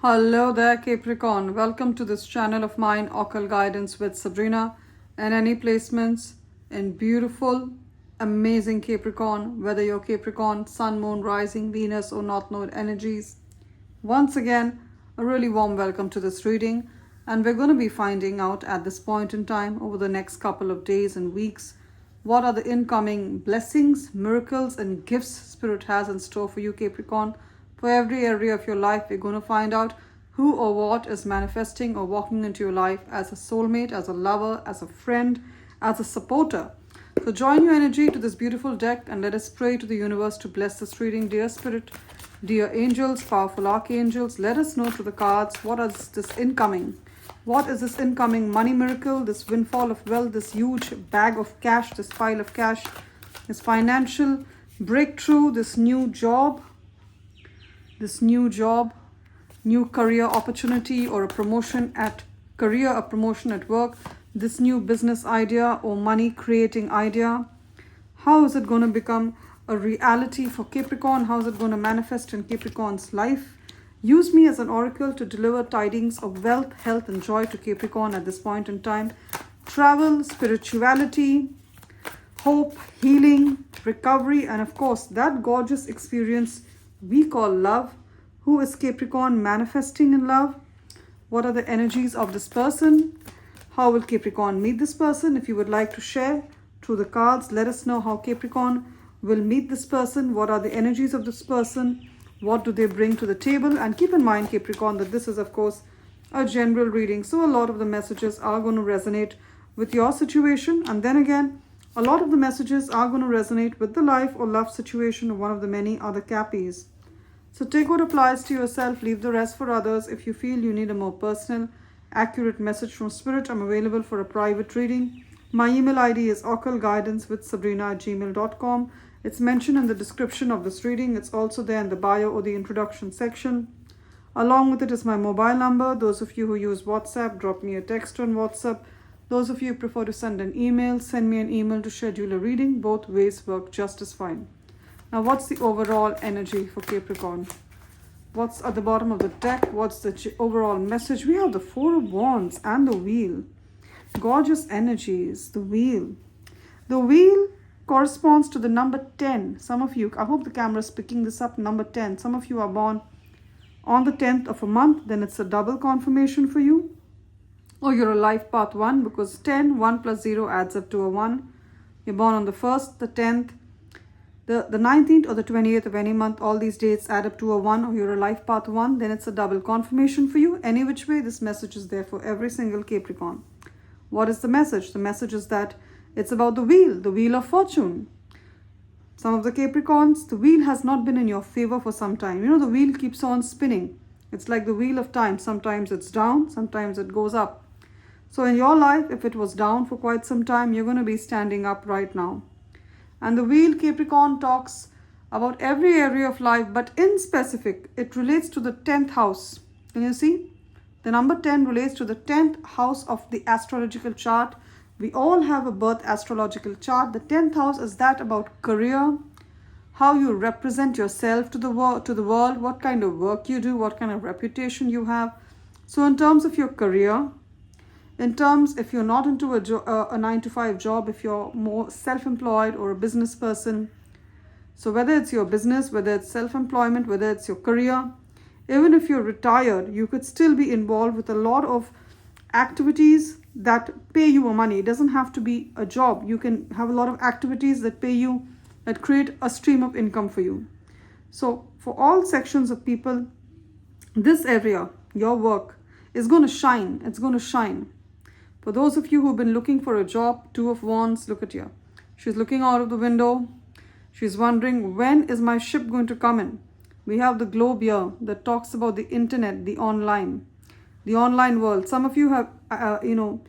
Hello there, Capricorn. Welcome to this channel of mine, Occult Guidance with Sabrina, and any placements in beautiful, amazing Capricorn, whether you're Capricorn, Sun, Moon, Rising, Venus, or North Node energies. Once again, a really warm welcome to this reading, and we're going to be finding out at this point in time over the next couple of days and weeks what are the incoming blessings, miracles, and gifts Spirit has in store for you, Capricorn. For every area of your life, we're going to find out who or what is manifesting or walking into your life as a soulmate, as a lover, as a friend, as a supporter. So join your energy to this beautiful deck and let us pray to the universe to bless this reading. Dear Spirit, dear angels, powerful archangels, let us know through the cards what is this incoming. What is this incoming money miracle, this windfall of wealth, this huge bag of cash, this pile of cash, this financial breakthrough, this new job, new career opportunity or a promotion at career, a promotion at work, this new business idea or money creating idea. How is it going to become a reality for Capricorn? How is it going to manifest in Capricorn's life? Use me as an oracle to deliver tidings of wealth, health, and joy to Capricorn at this point in time. Travel, spirituality, hope, healing, recovery, and of course, that gorgeous experience we call love. Who is Capricorn manifesting in love? What are the energies of this person? How will Capricorn meet this person? If you would like to share through the cards, let us know how Capricorn will meet this person. What are the energies of this person? What do they bring to the table? And keep in mind, Capricorn, that this is, of course, a general reading. So a lot of the messages are going to resonate with your situation. And then again, a lot of the messages are going to resonate with the life or love situation of one of the many other Cappies. So take what applies to yourself, leave the rest for others. If you feel you need a more personal, accurate message from Spirit, I'm available for a private reading. My email ID is occultguidancewithsabrina@gmail.com. It's mentioned in the description of this reading. It's also there in the bio or the introduction section. Along with it is my mobile number. Those of you who use WhatsApp, drop me a text on WhatsApp. Those of you who prefer to send an email, send me an email to schedule a reading. Both ways work just as fine. Now, what's the overall energy for Capricorn? What's at the bottom of the deck? What's the overall message? We have the Four of Wands and the Wheel. Gorgeous energies. The Wheel. The Wheel corresponds to the number 10. Some of you, I hope the camera is picking this up, number 10. Some of you are born on the 10th of a month. Then it's a double confirmation for you. Or you're a life path 1 because 10, 1 plus 0 adds up to a 1. You're born on the 1st, the 10th, the 19th or the 28th of any month. All these dates add up to a 1, or you're a life path 1. Then it's a double confirmation for you. Any which way, this message is there for every single Capricorn. What is the message? The message is that it's about the wheel of fortune. Some of the Capricorns, the wheel has not been in your favor for some time. You know, the wheel keeps on spinning. It's like the wheel of time. Sometimes it's down, sometimes it goes up. So in your life, if it was down for quite some time, you're going to be standing up right now. And the wheel, Capricorn, talks about every area of life, but in specific, it relates to the 10th house. Can you see? The number 10 relates to the 10th house of the astrological chart. We all have a birth astrological chart. The 10th house is that about career, how you represent yourself to the world, what kind of work you do, what kind of reputation you have. So in terms of your career, in terms, if you're not into a 9-to-5 job, if you're more self-employed or a business person, so whether it's your business, whether it's self-employment, whether it's your career, even if you're retired, you could still be involved with a lot of activities that pay you money. It doesn't have to be a job. You can have a lot of activities that pay you, that create a stream of income for you. So for all sections of people, this area, your work, is going to shine. It's going to shine. For those of you who've been looking for a job, Two of Wands, look at here. She's looking out of the window. She's wondering, when is my ship going to come in? We have the globe here that talks about the internet, the online world. Some of you have, you've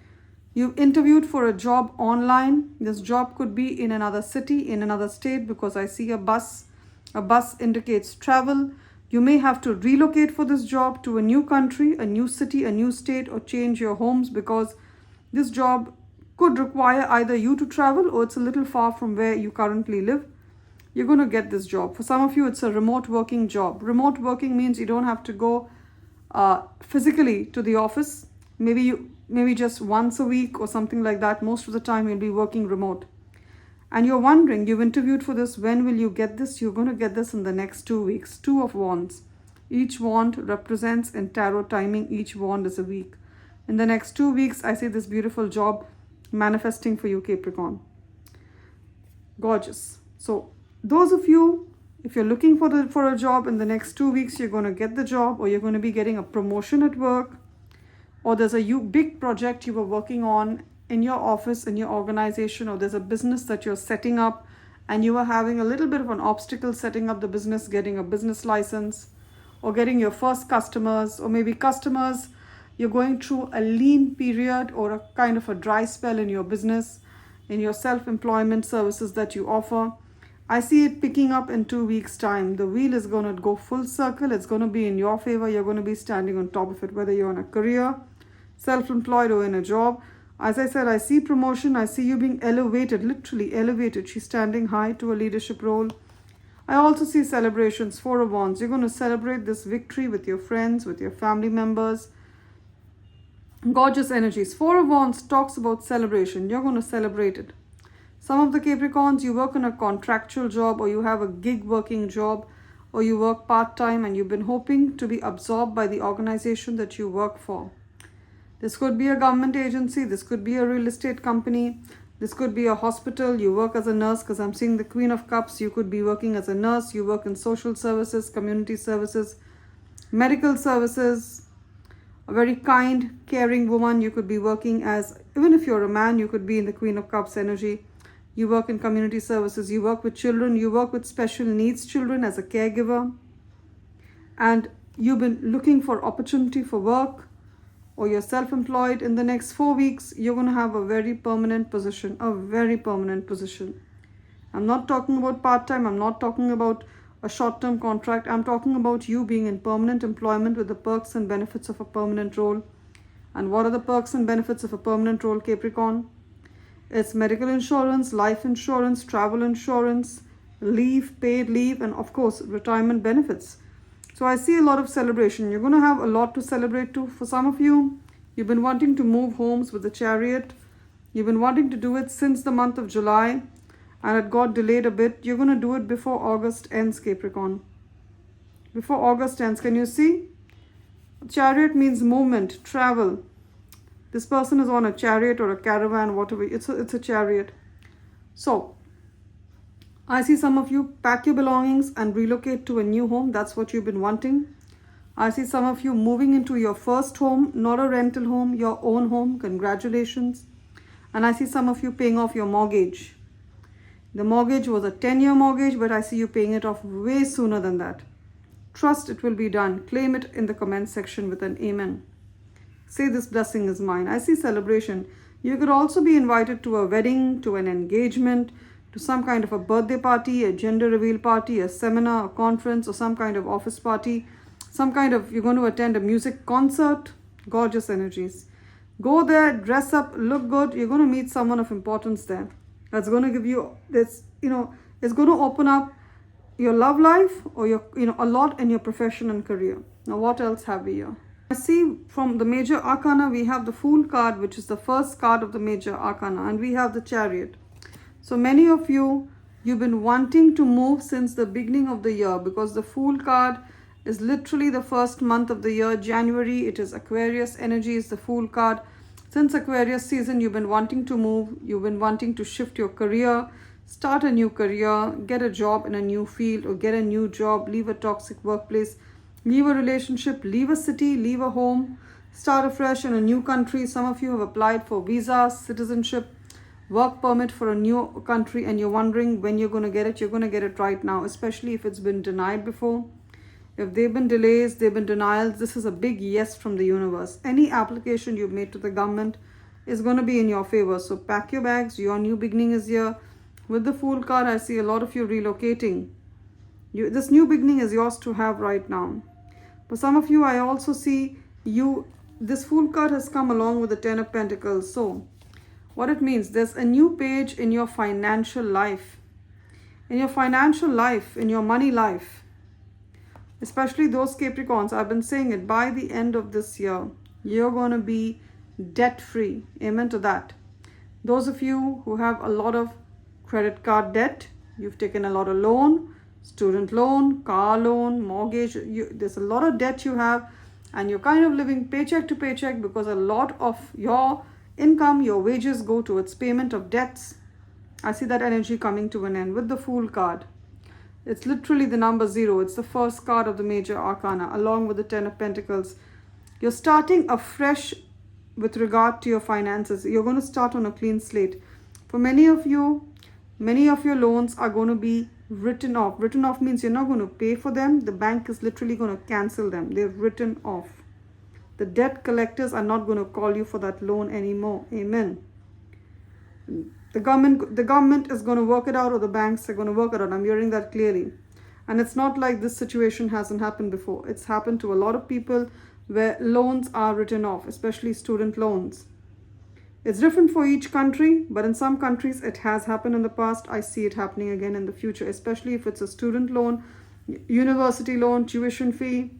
interviewed for a job online. This job could be in another city, in another state, because I see a bus. A bus indicates travel. You may have to relocate for this job to a new country, a new city, a new state, or change your homes because this job could require either you to travel or it's a little far from where you currently live. You're going to get this job. For some of you, it's a remote working job. Remote working means you don't have to go physically to the office. Maybe just once a week or something like that. Most of the time you'll be working remote. And you're wondering, you've interviewed for this, when will you get this? You're going to get this in the next 2 weeks. 2 of Wands. Each wand represents in tarot timing, each wand is a week. In the next 2 weeks, I see this beautiful job manifesting for you, Capricorn. Gorgeous. So those of you, if you're looking for a job in the next 2 weeks, you're going to get the job, or you're going to be getting a promotion at work, or there's a big project you were working on in your office, in your organization, or there's a business that you're setting up and you are having a little bit of an obstacle setting up the business, getting a business license, or getting your first customers, or maybe customers, you're going through a lean period or a kind of a dry spell in your business, in your self-employment services that you offer. I see it picking up in 2 weeks' time. The wheel is going to go full circle. It's going to be in your favor. You're going to be standing on top of it, whether you're in a career, self-employed, or in a job. As I said, I see promotion. I see you being elevated, literally elevated. She's standing high to a leadership role. I also see celebrations, 4 of Wands. You're going to celebrate this victory with your friends, with your family members. Gorgeous energies. 4 of Wands talks about celebration. You're going to celebrate it. Some of the Capricorns, you work in a contractual job, or you have a gig working job, or you work part-time and you've been hoping to be absorbed by the organization that you work for. This could be a government agency. This could be a real estate company. This could be a hospital. You work as a nurse, because I'm seeing the Queen of Cups. You could be working as a nurse. You work in social services, community services, medical services. A very kind, caring woman. You could be working as, even if you're a man, you could be in the Queen of Cups energy. You work in community services. You work with children. You work with special needs children as a caregiver. And you've been looking for opportunity for work, or you're self-employed. In the next 4 weeks, you're going to have a very permanent position, a very permanent position. I'm not talking about part-time. I'm not talking about a short-term contract. I'm talking about you being in permanent employment with the perks and benefits of a permanent role. And what are the perks and benefits of a permanent role, Capricorn? It's medical insurance, life insurance, travel insurance, leave, paid leave, and of course, retirement benefits. So I see a lot of celebration. You're going to have a lot to celebrate too. For some of you, you've been wanting to move homes with the Chariot. You've been wanting to do it since the month of July, and it got delayed a bit. You're going to do it before August ends, Capricorn. Before August ends, can you see? Chariot means movement, travel. This person is on a chariot or a caravan, whatever. It's a chariot. So I see some of you pack your belongings and relocate to a new home. That's what you've been wanting. I see some of you moving into your first home, not a rental home, your own home. Congratulations. And I see some of you paying off your mortgage. The mortgage was a 10-year mortgage, but I see you paying it off way sooner than that. Trust it will be done. Claim it in the comment section with an amen. Say this blessing is mine. I see celebration. You could also be invited to a wedding, to an engagement, to some kind of a birthday party, a gender reveal party, a seminar, a conference, or some kind of office party. You're going to attend a music concert. Gorgeous energies. Go there, dress up, look good. You're going to meet someone of importance there. That's going to give you this, it's going to open up your love life, or a lot in your profession and career. Now, what else have we here? I see from the major arcana, we have the Fool card, which is the first card of the major arcana, and we have the Chariot. So many of you, you've been wanting to move since the beginning of the year, because the Fool card is literally the first month of the year, January. It is Aquarius energy, is the Fool card. Since Aquarius season, you've been wanting to move. You've been wanting to shift your career, start a new career, get a job in a new field, or get a new job, leave a toxic workplace, leave a relationship, leave a city, leave a home, start afresh in a new country. Some of you have applied for visas, citizenship, work permit for a new country, and you're wondering when you're going to get it. You're going to get it right now, especially if it's been denied before. If they've been delays, they've been denials, this is a big yes from the universe. Any application you've made to the government is going to be in your favor. So pack your bags. Your new beginning is here. With the Fool card, I see a lot of you relocating. This new beginning is yours to have right now. For some of you, I also see this Fool card has come along with the 10 of Pentacles. So what it means, there's a new page in your financial life. In your financial life, in your money life. especially those Capricorns, I've been saying it, by the end of this year, you're going to be debt free. Amen to that. Those of you who have a lot of credit card debt, you've taken a lot of loan, student loan, car loan, mortgage, there's a lot of debt you have, and you're kind of living paycheck to paycheck because a lot of your income, your wages go towards payment of debts. I see that energy coming to an end with the Fool card. It's literally the number 0. It's the first card of the major arcana along with the 10 of Pentacles. You're starting afresh with regard to your finances. You're going to start on a clean slate. For many of you, many of your loans are going to be written off. Written off means you're not going to pay for them. The bank is literally going to cancel them. They're written off. The debt collectors are not going to call you for that loan anymore. Amen. The government is going to work it out, or the banks are going to work it out. I'm hearing that clearly. And it's not like this situation hasn't happened before. It's happened to a lot of people where loans are written off, especially student loans. It's different for each country, but in some countries it has happened in the past. I see it happening again in the future, especially if it's a student loan, university loan, tuition fee,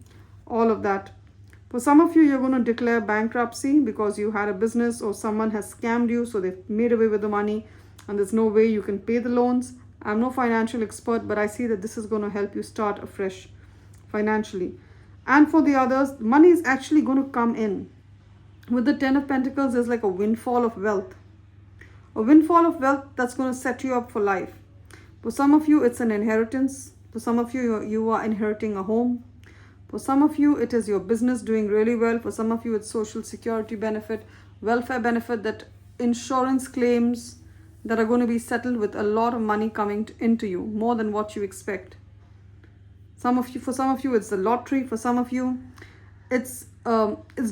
all of that. For some of you, you're going to declare bankruptcy because you had a business or someone has scammed you, so they've made away with the money and there's no way you can pay the loans. I'm no financial expert, but I see that this is going to help you start afresh financially. And for the others, money is actually going to come in. With the 10 of Pentacles, there's like a windfall of wealth. A windfall of wealth that's going to set you up for life. For some of you, it's an inheritance. For some of you, you are inheriting a home. For some of you, it is your business doing really well. For some of you, it's social security benefit, welfare benefit, that insurance claims that are going to be settled with a lot of money coming into you, more than what you expect. For some of you, it's the lottery. For some of you, it's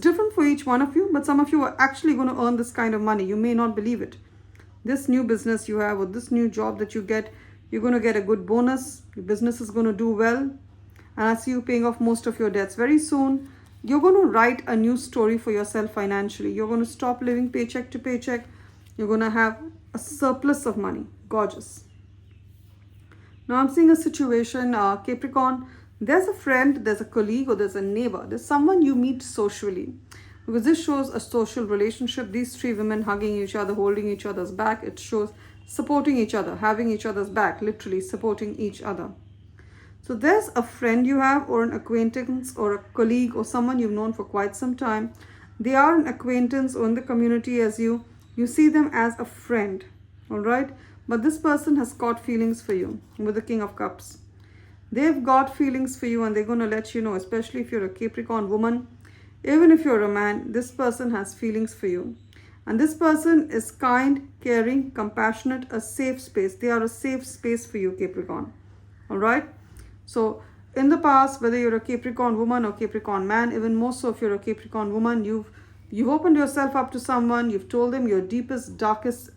different for each one of you, but some of you are actually going to earn this kind of money. You may not believe it. This new business you have, or this new job that you get, you're going to get a good bonus. Your business is going to do well. And I see you paying off most of your debts. Very soon, you're going to write a new story for yourself financially. You're going to stop living paycheck to paycheck. You're going to have a surplus of money. Gorgeous. Now I'm seeing a situation, Capricorn. There's a friend, there's a colleague, or there's a neighbor. There's someone you meet socially. Because this shows a social relationship. These 3 women hugging each other, holding each other's back. It shows supporting each other, having each other's back, literally supporting each other. So there's a friend you have, or an acquaintance, or a colleague, or someone you've known for quite some time. They are an acquaintance or in the community as you. You see them as a friend, all right? But this person has got feelings for you with the King of Cups. They've got feelings for you and they're going to let you know, especially if you're a Capricorn woman. Even if you're a man, this person has feelings for you. And this person is kind, caring, compassionate, a safe space. They are a safe space for you, Capricorn, all right? So in the past, whether you're a Capricorn woman or Capricorn man, even more so if you're a Capricorn woman, you've opened yourself up to someone, you've told them your deepest, darkest,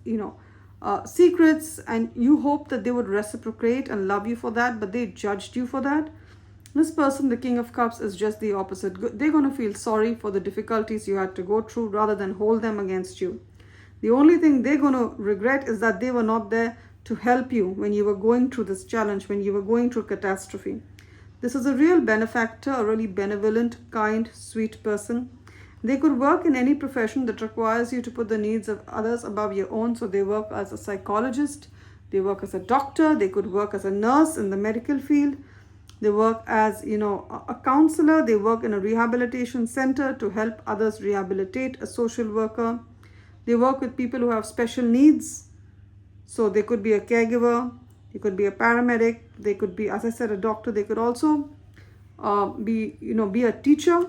secrets, and you hope that they would reciprocate and love you for that, but they judged you for that. This person, the King of Cups, is just the opposite. They're going to feel sorry for the difficulties you had to go through rather than hold them against you. The only thing they're going to regret is that they were not there to help you when you were going through this challenge, when you were going through catastrophe. This is a real benefactor, a really benevolent, kind, sweet person. They could work in any profession that requires you to put the needs of others above your own. So they work as a psychologist, they work as a doctor, they could work as a nurse in the medical field. They work as, a counselor. They work in a rehabilitation center to help others rehabilitate, a social worker. They work with people who have special needs. So they could be a caregiver, they could be a paramedic, they could be, as I said, a doctor. They could also be a teacher.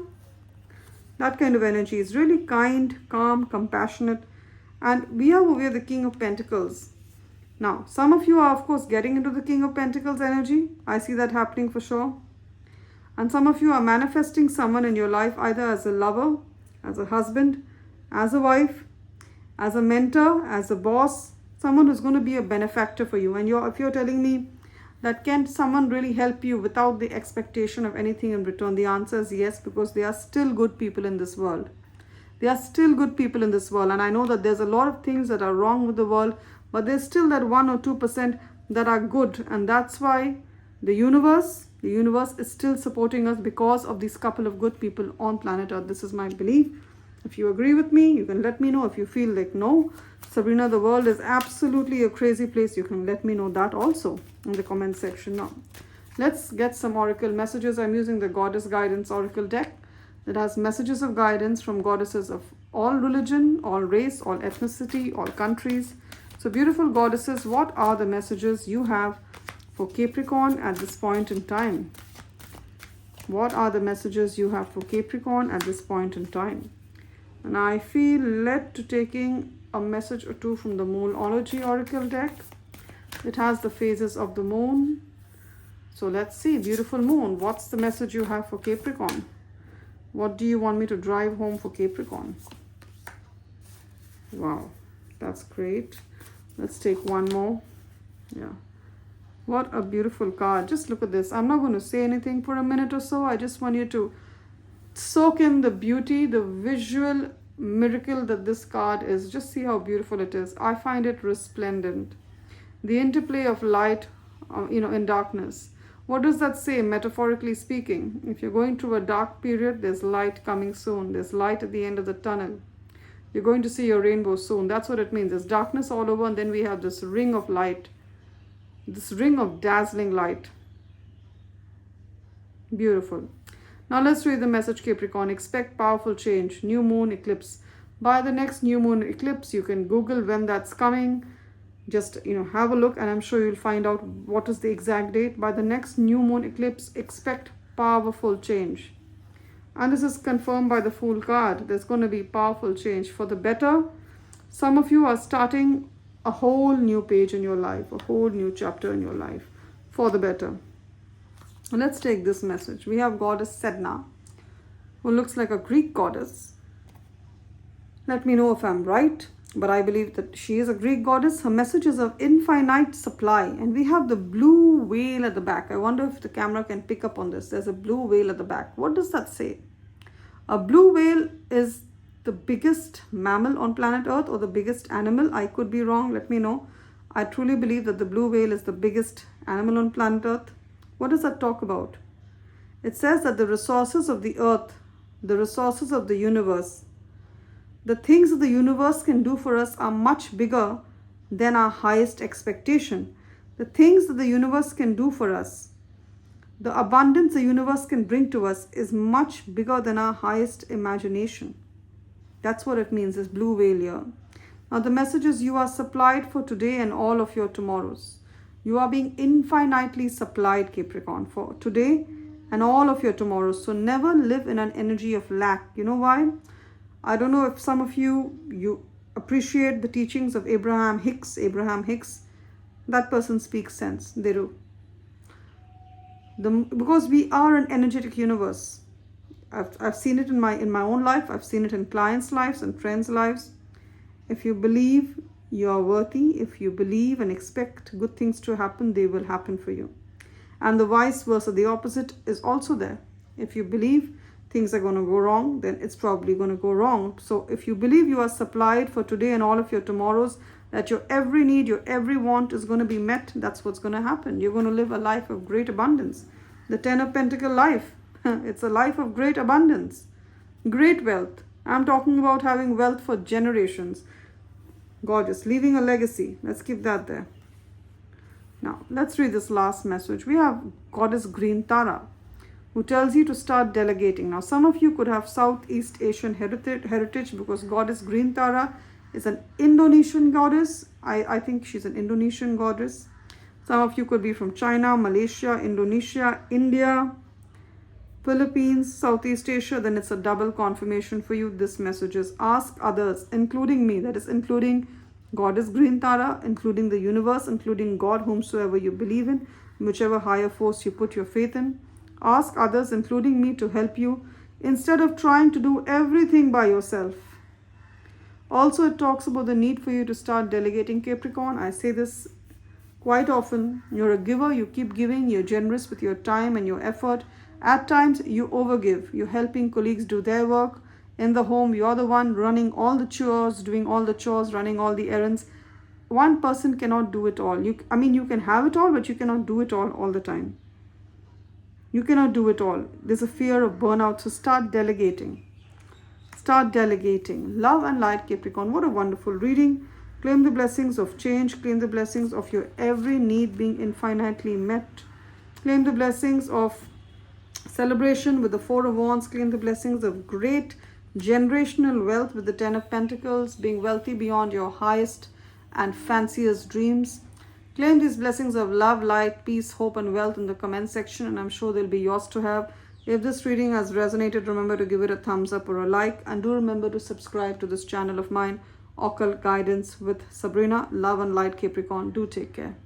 That kind of energy is really kind, calm, compassionate. And we are the King of Pentacles. Now, some of you are, of course, getting into the King of Pentacles energy. I see that happening for sure. And some of you are manifesting someone in your life, either as a lover, as a husband, as a wife, as a mentor, as a boss, someone who's going to be a benefactor for you. And if you're telling me that can someone really help you without the expectation of anything in return, the answer is yes, because they are still good people in this world. They are still good people in this world. And I know that there's a lot of things that are wrong with the world, but there's still that 1 or 2% that are good. And that's why the universe, The universe is still supporting us because of these couple of good people on planet Earth. This is my belief. If you agree with me, you can let me know. If you feel like, no, Sabrina, the world is absolutely a crazy place, you can let me know that also in the comment section. Now, let's get some oracle messages. I'm using the Goddess Guidance Oracle deck that has messages of guidance from goddesses of all religion, all race, all ethnicity, all countries. So beautiful goddesses, what are the messages you have for Capricorn at this point in time? What are the messages you have for Capricorn at this point in time? And I feel led to taking a message or two from the Numerology Oracle deck. It has the phases of the moon. So let's see, beautiful moon, what's the message you have for Capricorn? What do you want me to drive home for Capricorn? Wow, that's great. Let's take one more. Yeah. What a beautiful card. Just look at this. I'm not going to say anything for a minute or so. I just want you to soak in the beauty, the visual miracle that this card is. Just see how beautiful it is. I find it resplendent. The interplay of light, in darkness. What does that say, metaphorically speaking? If you're going through a dark period, there's light coming soon. There's light at the end of the tunnel. You're going to see your rainbow soon. That's what it means. There's darkness all over, and then we have this ring of light. This ring of dazzling light. Beautiful. Now let's read the message, Capricorn. Expect powerful change. New moon eclipse. By the next new moon eclipse, you can Google when that's coming. Just, have a look, and I'm sure you'll find out what is the exact date. By the next new moon eclipse, expect powerful change. And this is confirmed by the Fool card. There's going to be powerful change for the better. Some of you are starting a whole new page in your life, a whole new chapter in your life for the better. Let's take this message. We have Goddess Sedna, who looks like a Greek goddess. Let me know if I'm right, but I believe that she is a Greek goddess. Her message is of infinite supply. And we have the blue whale at the back. I wonder if the camera can pick up on this. There's a blue whale at the back. What does that say? A blue whale is the biggest mammal on planet Earth, or the biggest animal. I could be wrong. Let me know. I truly believe that the blue whale is the biggest animal on planet Earth. What does that talk about? It says that the resources of the earth, the resources of the universe, the things that the universe can do for us are much bigger than our highest expectation. The things that the universe can do for us, the abundance the universe can bring to us is much bigger than our highest imagination. That's what it means, this blue whale here. Now the message is you are supplied for today and all of your tomorrows. You are being infinitely supplied, Capricorn, for today and all of your tomorrows. So never live in an energy of lack. You know why? I don't know if some of you appreciate the teachings of Abraham Hicks. That person speaks sense. They do. Because we are an energetic universe. I've seen it in my own life. I've seen it in clients' lives and friends' lives. If you believe you are worthy, if you believe and expect good things to happen, they will happen for you. And the vice versa, the opposite is also there. If you believe things are going to go wrong, then it's probably going to go wrong. So if you believe you are supplied for today and all of your tomorrows, that your every need, your every want is going to be met, that's what's going to happen. You're going to live a life of great abundance. The Ten of Pentacle life, it's a life of great abundance, great wealth. I'm talking about having wealth for generations. Gorgeous, leaving a legacy. Let's keep that there. Now, let's read this last message. We have Goddess Green Tara, who tells you to start delegating. Now, some of you could have Southeast Asian heritage because Goddess Green Tara is an Indonesian goddess. I think she's an Indonesian goddess. Some of you could be from China, Malaysia, Indonesia, India, Philippines, Southeast Asia. Then it's a double confirmation for you. This message is ask others, including me. That is including Goddess Green Tara, including the universe, including God, whomsoever you believe in, whichever higher force you put your faith in. Ask others, including me, to help you instead of trying to do everything by yourself. Also, it talks about the need for you to start delegating, Capricorn. I say this quite often. You're a giver, you keep giving, you're generous with your time and your effort. At times, you overgive. You're helping colleagues do their work. In the home, you're the one running all the chores, doing all the chores, running all the errands. One person cannot do it all. You can have it all, but you cannot do it all the time. You cannot do it all. There's a fear of burnout, so start delegating. Start delegating. Love and light, Capricorn. What a wonderful reading. Claim the blessings of change. Claim the blessings of your every need being infinitely met. Claim the blessings of celebration with the Four of Wands. Claim the blessings of great generational wealth with the Ten of Pentacles, being wealthy beyond your highest and fanciest dreams. Claim these blessings of love, light, peace, hope, and wealth in the comment section, and I'm sure they'll be yours to have. If this reading has resonated, remember to give it a thumbs up or a like, and do remember to subscribe to this channel of mine, Occult Guidance with Sabrina. Love and light, Capricorn. Do take care.